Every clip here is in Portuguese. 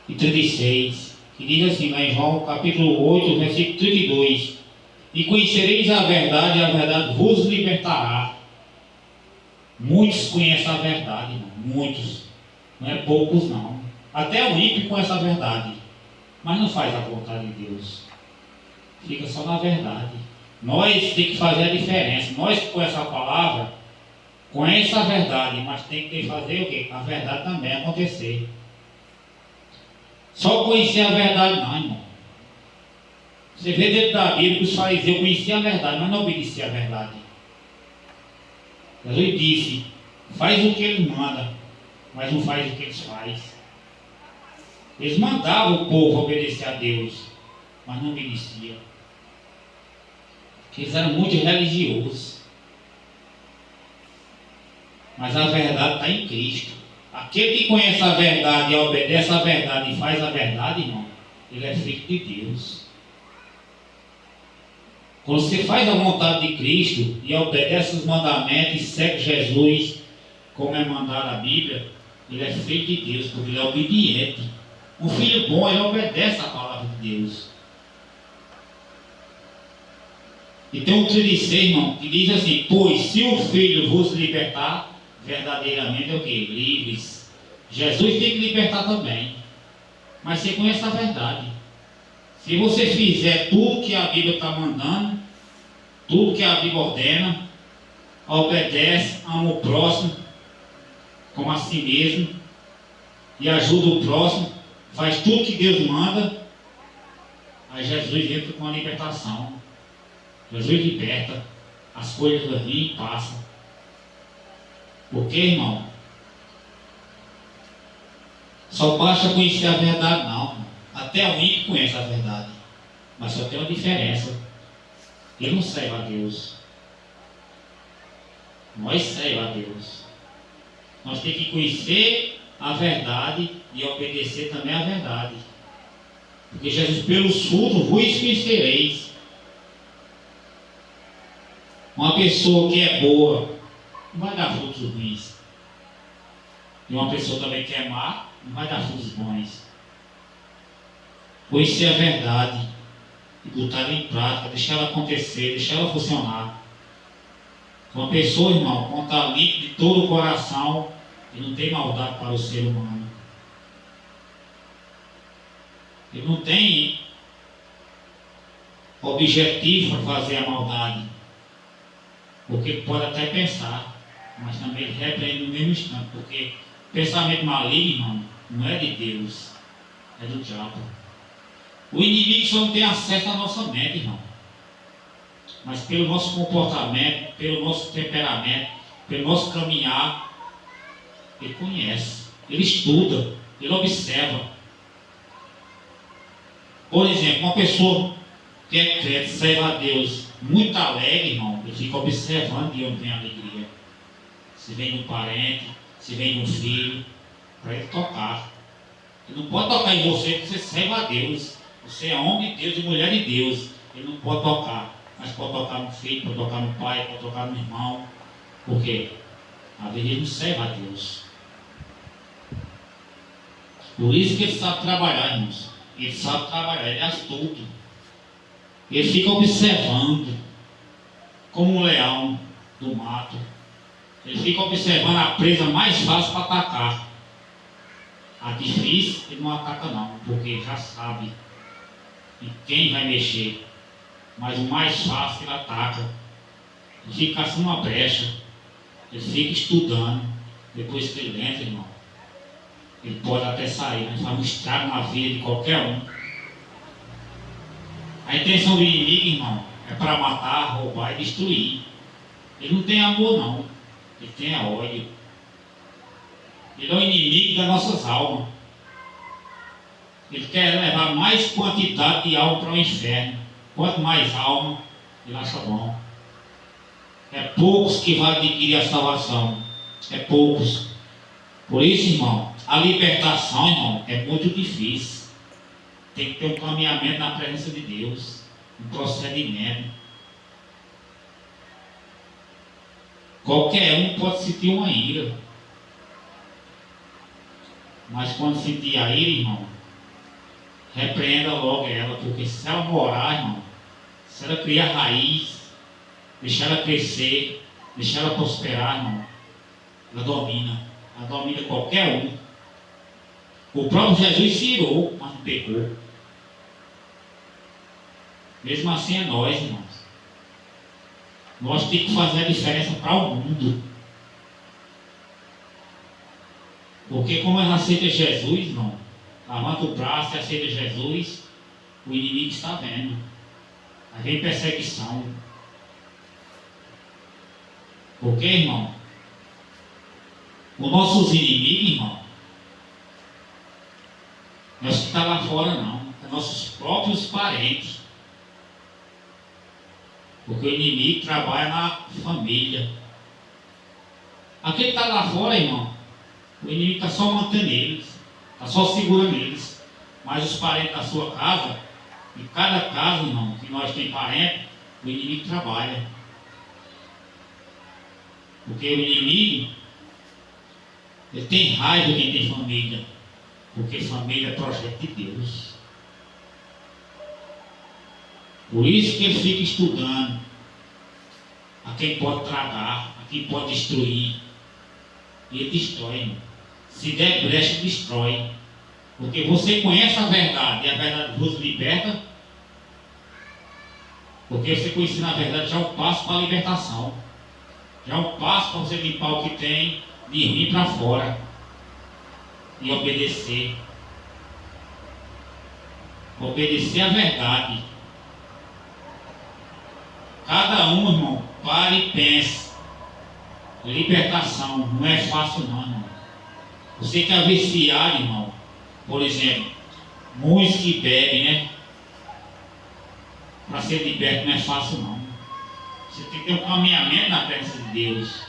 e 36, que diz assim, lá em João capítulo 8, versículo 32: E conhecereis a verdade vos libertará. Muitos conhecem a verdade, irmão. Muitos. Não é poucos, não. Até o ímpio conhece a verdade, mas não faz a vontade de Deus. Fica só na verdade. Nós temos que fazer a diferença. Nós que conhecemos a palavra, conhece a verdade, mas tem que fazer o quê? A verdade também acontecer. Só conhecer a verdade não, irmão. Você vê dentro da Bíblia que os fariseus conheciam a verdade, mas não obedeciam a verdade. Jesus disse, faz o que ele manda, mas não faz o que eles fazem. Eles mandavam o povo obedecer a Deus, mas não obedeciam. Porque eles eram muito religiosos. Mas a verdade está em Cristo. Aquele que conhece a verdade e obedece a verdade e faz a verdade, irmão, ele é filho de Deus. Quando você faz a vontade de Cristo e obedece os mandamentos e segue Jesus, como é mandado na Bíblia, ele é filho de Deus, porque ele é obediente. Um filho bom, ele obedece a palavra de Deus. E tem um 36, irmão, que diz assim, pois se o Filho vos libertar, verdadeiramente é o quê? Livres. Jesus tem que libertar também. Mas você conhece a verdade. Se você fizer tudo que a Bíblia está mandando, tudo que a Bíblia ordena, obedece, ama o próximo, como a si mesmo, e ajuda o próximo, faz tudo que Deus manda, aí Jesus entra com a libertação. Jesus liberta, as coisas do rio passam. Por quê, irmão? Só basta conhecer a verdade, não. Até o ímpio conhece a verdade. Mas só tem uma diferença. Ele não serve a Deus. Nós servemos a Deus. Nós temos que conhecer a verdade e obedecer também a verdade. Porque Jesus, pelos frutos vos conhecereis. Uma pessoa que é boa não vai dar frutos ruins. E uma pessoa também que é má não vai dar frutos bons. Conhecer a verdade e botar ela em prática, deixar ela acontecer, deixar ela funcionar. Uma pessoa, irmão, quando está limpo de todo o coração, ele não tem maldade para o ser humano. Ele não tem objetivo para fazer a maldade. Porque ele pode até pensar, mas também ele repreende no mesmo instante, porque pensamento maligno, irmão, não é de Deus, é do diabo. O inimigo só não tem acesso à nossa mente, irmão. Mas pelo nosso comportamento, pelo nosso temperamento, pelo nosso caminhar, ele conhece, ele estuda, ele observa. Por exemplo, uma pessoa que é crente, serve a Deus, muito alegre, irmão, ele fica observando de onde vem a alegria. Se vem de um parente, se vem de um filho, para ele tocar. Ele não pode tocar em você, porque você serve a Deus. Você é homem de Deus e mulher de Deus. Ele não pode tocar, mas pode tocar no filho, pode tocar no pai, pode tocar no irmão. Por quê? A vezes ele não serve a Deus. Por isso que ele sabe trabalhar, irmãos. Ele sabe trabalhar, ele é astuto. Ele fica observando, como um leão do mato. Ele fica observando a presa mais fácil para atacar. A difícil ele não ataca não, porque ele já sabe em quem vai mexer. Mas o mais fácil ele ataca. Ele fica assim uma brecha. Ele fica estudando. Depois que ele entra, irmão, ele pode até sair, mas faz um estrago na vida de qualquer um. A intenção do inimigo, irmão, é para matar, roubar e destruir. Ele não tem amor não, ele tem ódio. Ele é o inimigo das nossas almas. Ele quer levar mais quantidade de alma para o inferno. Quanto mais alma, ele acha bom. É poucos que vão adquirir a salvação. É poucos. Por isso, irmão, a libertação, irmão, é muito difícil. Tem que ter um caminhamento na presença de Deus. Um procedimento. Qualquer um pode sentir uma ira. Mas quando sentir a ira, irmão, repreenda logo ela, porque se ela morar, irmão, se ela criar raiz, deixar ela crescer, deixar ela prosperar, irmão, ela domina qualquer um. O próprio Jesus se irou, mas não pecou. Mesmo assim é nós, irmãos. Nós temos que fazer a diferença para o mundo. Porque como ela aceita Jesus, irmão, levanta o braço e aceita Jesus, o inimigo está vendo. Aí vem perseguição. Porque, irmão, os nossos inimigos, irmão, não é os que estão lá fora, não. É nossos próprios parentes. Porque o inimigo trabalha na família. Aquele que está lá fora, irmão, o inimigo está só mantendo eles, está só segurando eles. Mas os parentes da sua casa, em cada casa, irmão, que nós temos parentes, o inimigo trabalha. Porque o inimigo, ele tem raiva de quem tem família. Porque família é projeto de Deus. Por isso que ele fica estudando a quem pode tragar, a quem pode destruir. E ele destrói, irmão. Se der brecha, destrói. Porque você conhece a verdade e a verdade vos liberta. Porque você conhecendo a verdade já é um passo para a libertação. Já é um passo para você limpar o que tem de ruim para fora. E obedecer. Obedecer a verdade. Cada um, irmão, pare e pense. Libertação não é fácil não, irmão. Você que é viciado, irmão, por exemplo, muitos que bebem, né? Para ser liberto não é fácil não. Você tem que ter um caminhamento na presença de Deus.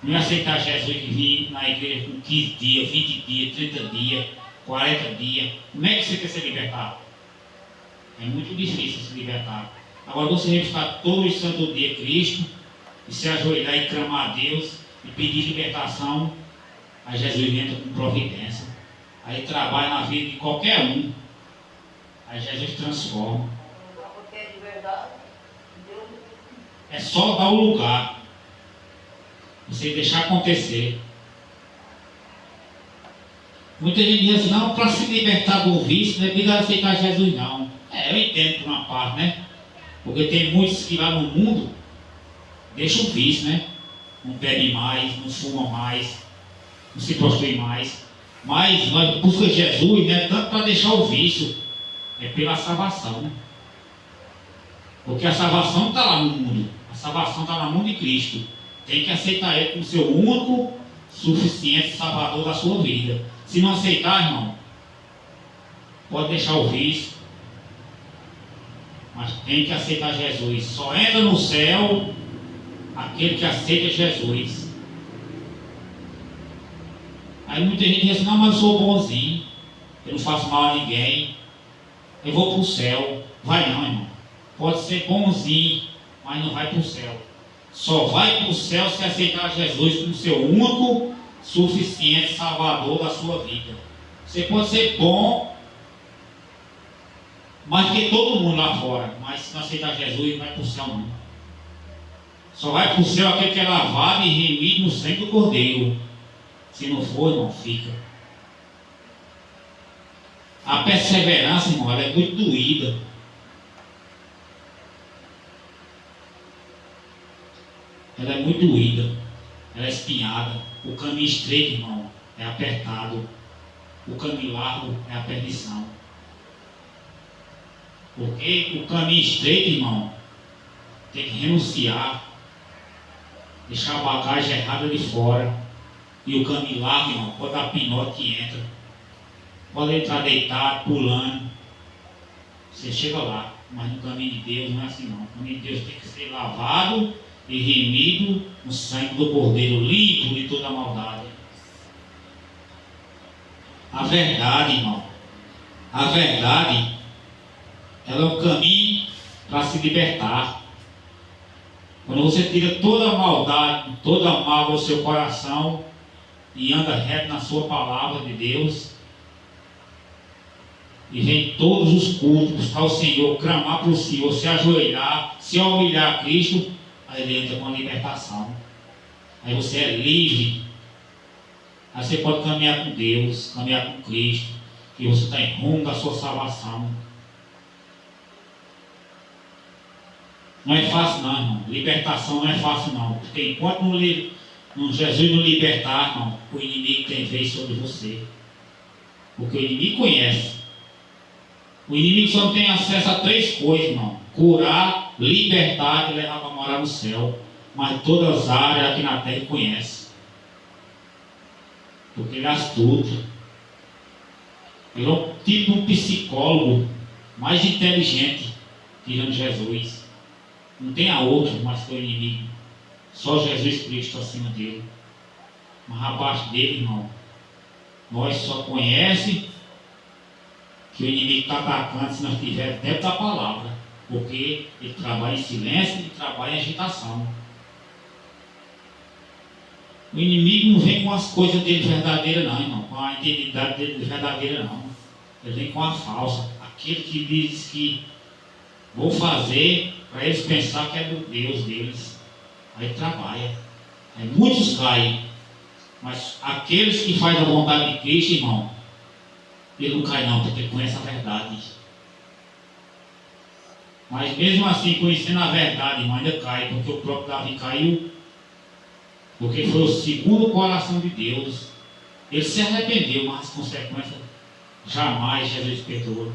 Não é aceitar Jesus e vir na igreja com 15 dias, 20 dias, 30 dias, 40 dias. Como é que você quer se libertar? É muito difícil se libertar. Agora você vai buscar todo o santo dia Cristo e se ajoelhar e clamar a Deus e pedir libertação, aí Jesus entra com providência. Aí trabalha na vida de qualquer um. Aí Jesus transforma. É só dar o lugar. Você deixar acontecer. Muita gente diz assim, não, para se libertar do vício, não é obrigado a aceitar Jesus não. Eu entendo por uma parte, né? Porque tem muitos que lá no mundo deixam o vício, né? Não bebe mais, não fuma mais, não se prostitui mais. Mas nós buscamos Jesus, né? Tanto para deixar o vício, é pela salvação. Porque a salvação não está lá no mundo, a salvação está no mundo de Cristo. Tem que aceitar Ele como seu único, suficiente Salvador da sua vida. Se não aceitar, irmão, pode deixar o vício. Mas tem que aceitar Jesus. Só entra no céu aquele que aceita Jesus. Aí muita gente diz assim, não, mas eu sou bonzinho, eu não faço mal a ninguém, eu vou para o céu. Vai não, irmão. Pode ser bonzinho, mas não vai para o céu. Só vai para o céu se aceitar Jesus como seu único, suficiente Salvador da sua vida. Você pode ser bom, mais que todo mundo lá fora, mas se não aceitar Jesus, não vai para o céu não. Só vai para o céu aquele que é lavado e remido no sangue do Cordeiro. Se não for, irmão, fica. A perseverança, irmão, ela é muito doída. Ela é muito doída. Ela é espinhada. O caminho estreito, irmão, é apertado. O caminho largo é a perdição. Porque o caminho estreito, irmão, tem que renunciar, deixar a bagagem errada de fora. E o caminho largo, irmão, pode dar pinote que entra. Pode entrar deitado, pulando. Você chega lá. Mas no caminho de Deus não é assim não. O caminho de Deus tem que ser lavado e remido no sangue do Cordeiro, limpo de toda a maldade. A verdade, irmão, a verdade, ela é um caminho para se libertar. Quando você tira toda a maldade, toda a mágoa do seu coração e anda reto na sua palavra de Deus e vem todos os cultos, buscar o Senhor, clamar para o Senhor, se ajoelhar, se humilhar a Cristo, aí ele entra com a libertação. Aí você é livre. Aí você pode caminhar com Deus, caminhar com Cristo, e você está em rumo da sua salvação. Não é fácil não, irmão. Libertação não é fácil não. Porque enquanto Jesus não libertar, irmão, o inimigo tem vez sobre você. Porque o inimigo conhece. O inimigo só não tem acesso a 3 coisas, irmão: curar, libertar e levar para morar no céu. Mas todas as áreas aqui na terra ele conhece. Porque ele é astuto. Ele é um tipo de um psicólogo mais inteligente, tirando Jesus. Não tem a outro mais que o inimigo. Só Jesus Cristo acima dele. Mas abaixo dele, irmão, nós só conhecemos que o inimigo está atacando se nós estivermos dentro da palavra. Porque ele trabalha em silêncio e trabalha em agitação. O inimigo não vem com as coisas dele verdadeiras não, irmão. Com a identidade dele verdadeira não. Ele vem com a falsa. Aquele que diz que vou fazer para eles pensar que é do Deus deles. Aí trabalha. Aí muitos caem. Mas aqueles que fazem a vontade de Cristo, irmão, ele não cai não, porque ele conhece a verdade. Mas mesmo assim, conhecendo a verdade, irmão, ainda cai, porque o próprio Davi caiu, porque foi o segundo coração de Deus. Ele se arrependeu, mas as consequências jamais Jesus perdoou.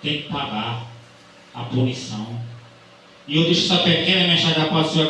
Tem que pagar a punição. E eu deixo essa pequena mensagem da paz do Senhor.